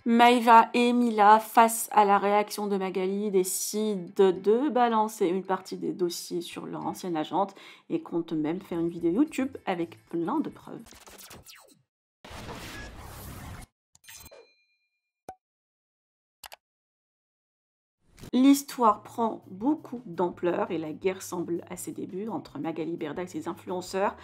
Maïva et Mila, face à la réaction de Magali, décident de balancer une partie des dossiers sur leur ancienne agente et comptent même faire une vidéo YouTube avec plein de preuves. L'histoire prend beaucoup d'ampleur et la guerre semble à ses débuts entre Magali Berda et ses influenceurs.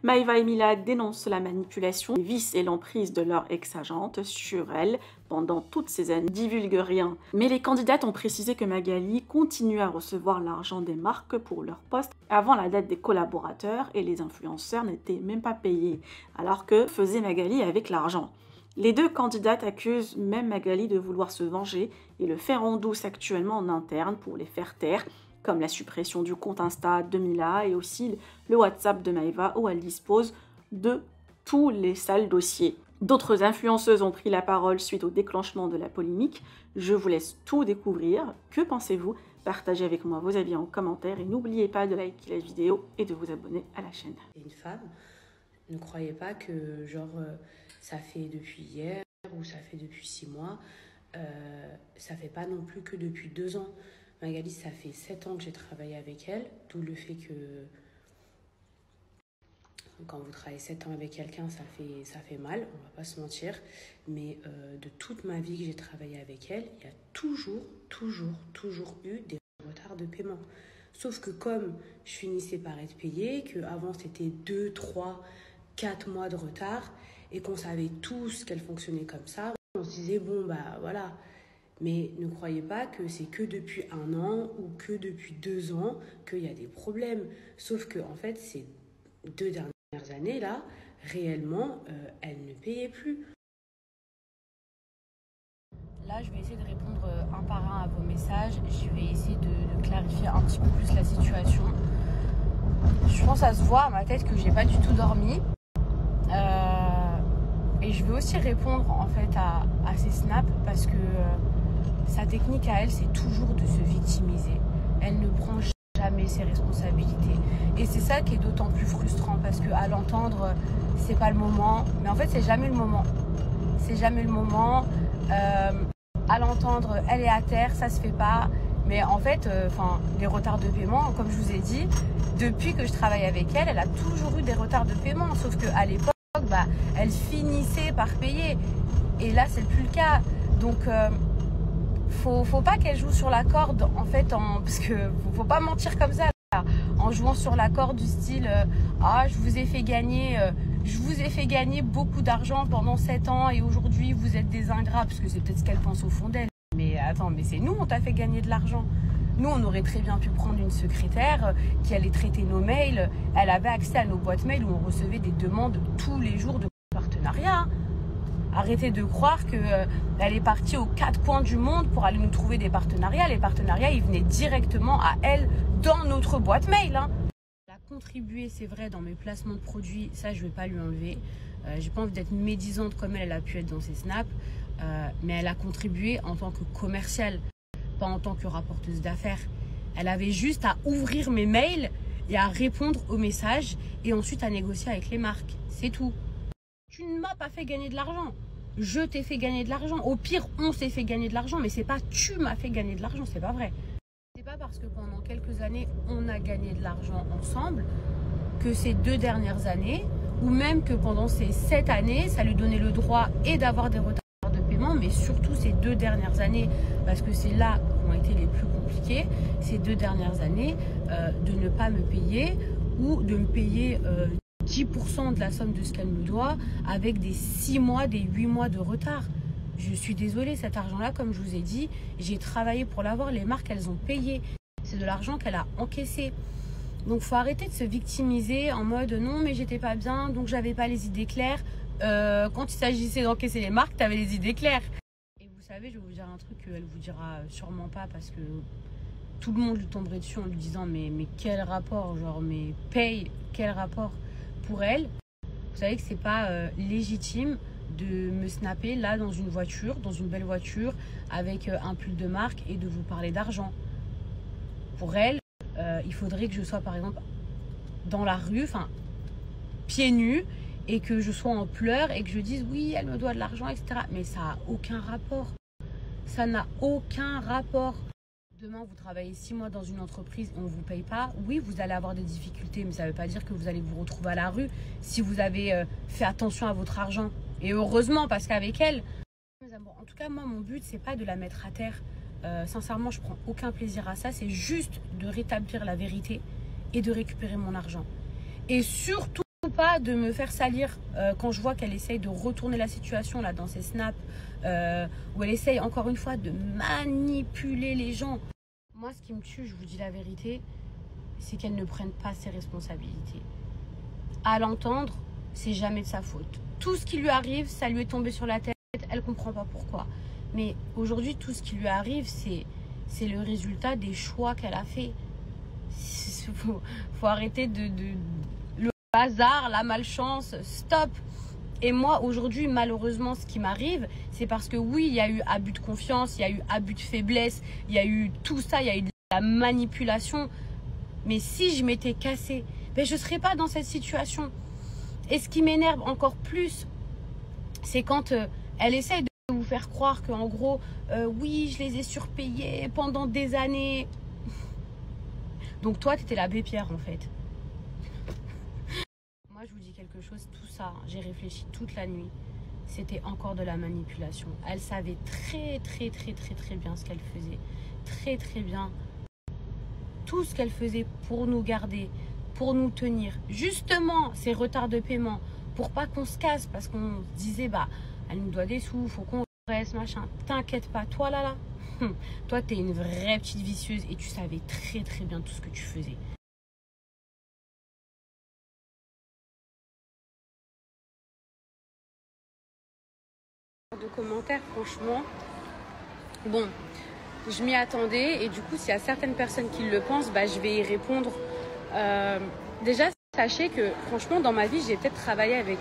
Maïva et Mila dénoncent la manipulation, les vices et l'emprise de leur ex-agente sur elle pendant toutes ces années. Divulguent rien. Mais les candidates ont précisé que Magali continue à recevoir l'argent des marques pour leur poste avant la date des collaborateurs et les influenceurs n'étaient même pas payés. Alors que faisait Magali avec l'argent? Les deux candidates accusent même Magali de vouloir se venger et le faire en douce actuellement en interne pour les faire taire, comme la suppression du compte Insta de Mila et aussi le WhatsApp de Maïva où elle dispose de tous les sales dossiers. D'autres influenceuses ont pris la parole suite au déclenchement de la polémique. Je vous laisse tout découvrir. Que pensez-vous? Partagez avec moi vos avis en commentaire et n'oubliez pas de liker la vidéo et de vous abonner à la chaîne. Une femme, ne croyez pas que ça fait depuis hier ou ça fait depuis 6 mois. Ça fait pas non plus que depuis 2 ans. Magali, ça fait 7 ans que j'ai travaillé avec elle, d'où le fait que quand vous travaillez 7 ans avec quelqu'un, ça fait mal, on va pas se mentir. Mais de toute ma vie que j'ai travaillé avec elle, il y a toujours eu des retards de paiement. Sauf que comme je finissais par être payée, qu'avant c'était 2, 3, 4 mois de retard et qu'on savait tous qu'elle fonctionnait comme ça, on se disait bon bah voilà. Mais ne croyez pas que c'est que depuis 1 an ou que depuis 2 ans qu'il y a des problèmes. Sauf que en fait, ces 2 dernières années là, réellement, elle ne payait plus. Là, je vais essayer de répondre un par un à vos messages. Je vais essayer de clarifier un petit peu plus la situation. Je pense à se voir à ma tête que j'ai pas du tout dormi. Et je vais aussi répondre en fait à ces snaps parce que sa technique à elle, c'est toujours de se victimiser. Elle ne prend jamais ses responsabilités. Et c'est ça qui est d'autant plus frustrant parce qu'à l'entendre, c'est pas le moment. Mais en fait, c'est jamais le moment. C'est jamais le moment. À l'entendre, elle est à terre, ça se fait pas. Mais en fait, les retards de paiement, comme je vous ai dit, depuis que je travaille avec elle, elle a toujours eu des retards de paiement. Sauf qu'à l'époque, elle finissait par payer. Et là, c'est plus le cas. Donc, faut pas qu'elle joue sur la corde, en fait, parce que faut pas mentir comme ça, là, en jouant sur la corde du style je vous ai fait gagner beaucoup d'argent pendant 7 ans et aujourd'hui vous êtes des ingrats, parce que c'est peut-être ce qu'elle pense au fond d'elle. Mais attends, mais c'est nous, on t'a fait gagner de l'argent. Nous, on aurait très bien pu prendre une secrétaire qui allait traiter nos mails. Elle avait accès à nos boîtes mails où on recevait des demandes tous les jours de partenariat. Arrêtez de croire qu'elle est partie aux 4 coins du monde pour aller nous trouver des partenariats. Les partenariats, ils venaient directement à elle dans notre boîte mail. Elle a contribué, c'est vrai, dans mes placements de produits. Ça, je ne vais pas lui enlever. J'ai pas envie d'être médisante comme elle a pu être dans ses snaps. Mais elle a contribué en tant que commerciale, pas en tant que rapporteuse d'affaires. Elle avait juste à ouvrir mes mails et à répondre aux messages et ensuite à négocier avec les marques. C'est tout. Tu ne m'as pas fait gagner de l'argent. Je t'ai fait gagner de l'argent. Au pire, on s'est fait gagner de l'argent, mais c'est pas tu m'as fait gagner de l'argent, c'est pas vrai. C'est pas parce que pendant quelques années, on a gagné de l'argent ensemble que ces 2 dernières années, ou même que pendant ces 7 années, ça lui donnait le droit et d'avoir des retards de paiement, mais surtout ces 2 dernières années, parce que c'est là qu'ont été les plus compliqués, ces 2 dernières années, de ne pas me payer ou de me payer 10% de la somme de ce qu'elle me doit avec des 6 mois, des 8 mois de retard. Je suis désolée, cet argent-là, comme je vous ai dit, j'ai travaillé pour l'avoir, les marques, elles ont payé. C'est de l'argent qu'elle a encaissé. Donc, faut arrêter de se victimiser en mode non, mais j'étais pas bien, donc j'avais pas les idées claires. Quand il s'agissait d'encaisser les marques, t'avais les idées claires. Et vous savez, je vais vous dire un truc qu'elle vous dira sûrement pas parce que tout le monde lui tomberait dessus en lui disant mais quel rapport, genre, mais paye, quel rapport? Pour elle, vous savez que c'est pas légitime de me snapper là dans une voiture, dans une belle voiture, avec un pull de marque et de vous parler d'argent. Pour elle, il faudrait que je sois par exemple dans la rue, pieds nus, et que je sois en pleurs et que je dise oui, elle me doit de l'argent, etc. Mais ça n'a aucun rapport. Ça n'a aucun rapport. Demain, vous travaillez 6 mois dans une entreprise et on ne vous paye pas. Oui, vous allez avoir des difficultés, mais ça ne veut pas dire que vous allez vous retrouver à la rue si vous avez fait attention à votre argent. Et heureusement, parce qu'avec elle, en tout cas, moi, mon but, c'est pas de la mettre à terre. Sincèrement, je prends aucun plaisir à ça. C'est juste de rétablir la vérité et de récupérer mon argent. Et surtout pas de me faire salir quand je vois qu'elle essaye de retourner la situation là dans ses snaps, où elle essaye encore une fois de manipuler les gens. Moi, ce qui me tue, je vous dis la vérité, c'est qu'elle ne prenne pas ses responsabilités. À l'entendre, c'est jamais de sa faute. Tout ce qui lui arrive, ça lui est tombé sur la tête, elle comprend pas pourquoi. Mais aujourd'hui, tout ce qui lui arrive, c'est le résultat des choix qu'elle a fait. Faut arrêter le hasard, la malchance, stop. Et moi, aujourd'hui, malheureusement, ce qui m'arrive, c'est parce que oui, il y a eu abus de confiance, il y a eu abus de faiblesse, il y a eu tout ça, il y a eu de la manipulation. Mais si je m'étais cassée, ben, je ne serais pas dans cette situation. Et ce qui m'énerve encore plus, c'est quand elle essaye de vous faire croire qu'en gros, oui, je les ai surpayés pendant des années. Donc toi, tu étais l'abbé Pierre, en fait. Moi, je vous dis quelque chose, tout ça, j'ai réfléchi toute la nuit. C'était encore de la manipulation. Elle savait très bien ce qu'elle faisait. Très bien. Tout ce qu'elle faisait pour nous garder, pour nous tenir. Justement, ces retards de paiement, pour pas qu'on se casse, parce qu'on se disait, bah, elle nous doit des sous, faut qu'on reste, machin. T'inquiète pas, toi là, toi, t'es une vraie petite vicieuse et tu savais très bien tout ce que tu faisais. De commentaires, franchement, bon, je m'y attendais et du coup, s'il y a certaines personnes qui le pensent, bah, je vais y répondre. Déjà, sachez que franchement, dans ma vie, j'ai peut-être travaillé avec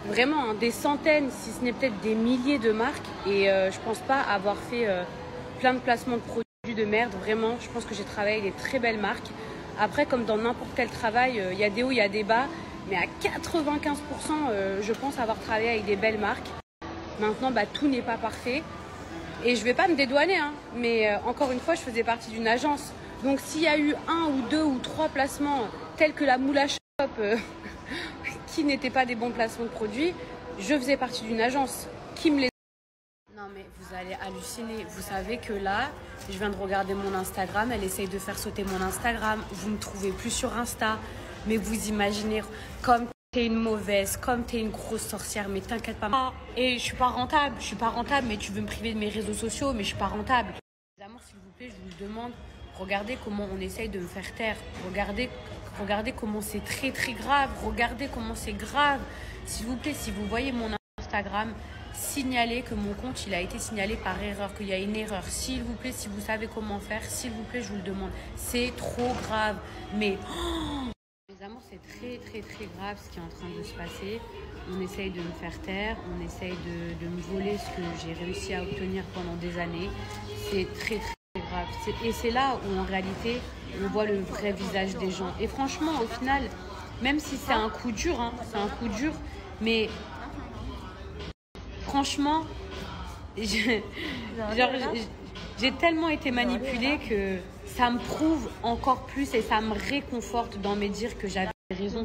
vraiment des centaines, si ce n'est peut-être des milliers de marques et je pense pas avoir fait plein de placements de produits de merde. Vraiment, je pense que j'ai travaillé avec des très belles marques. Après, comme dans n'importe quel travail, il y a des hauts, il y a des bas, mais à 95%, je pense avoir travaillé avec des belles marques. Maintenant, bah, tout n'est pas parfait. Et je ne vais pas me dédouaner, hein, mais encore une fois, je faisais partie d'une agence. Donc, s'il y a eu 1 ou 2 ou 3 placements tels que la Moula Shop qui n'étaient pas des bons placements de produits, je faisais partie d'une agence qui me les... Non, mais vous allez halluciner. Vous savez que là, je viens de regarder mon Instagram. Elle essaye de faire sauter mon Instagram. Vous ne me trouvez plus sur Insta. Mais vous imaginez comme... T'es une mauvaise, comme t'es une grosse sorcière, mais t'inquiète pas. Et je suis pas rentable, mais tu veux me priver de mes réseaux sociaux, mais je suis pas rentable. Les amours, s'il vous plaît, je vous le demande, regardez comment on essaye de me faire taire. Regardez comment c'est très grave. Regardez comment c'est grave. S'il vous plaît, si vous voyez mon Instagram, signalez que mon compte, il a été signalé par erreur, qu'il y a une erreur. S'il vous plaît, si vous savez comment faire, s'il vous plaît, je vous le demande. C'est trop grave. Mais... Mes amours, c'est très grave ce qui est en train de se passer. On essaye de me faire taire, on essaye de me voler ce que j'ai réussi à obtenir pendant des années. C'est très grave. Et c'est là où en réalité, on voit le vrai visage des gens. Et franchement, au final, même si c'est un coup dur, hein, c'est un coup dur, mais franchement, j'ai tellement été manipulée que... ça me prouve encore plus et ça me réconforte dans mes dires que j'avais raison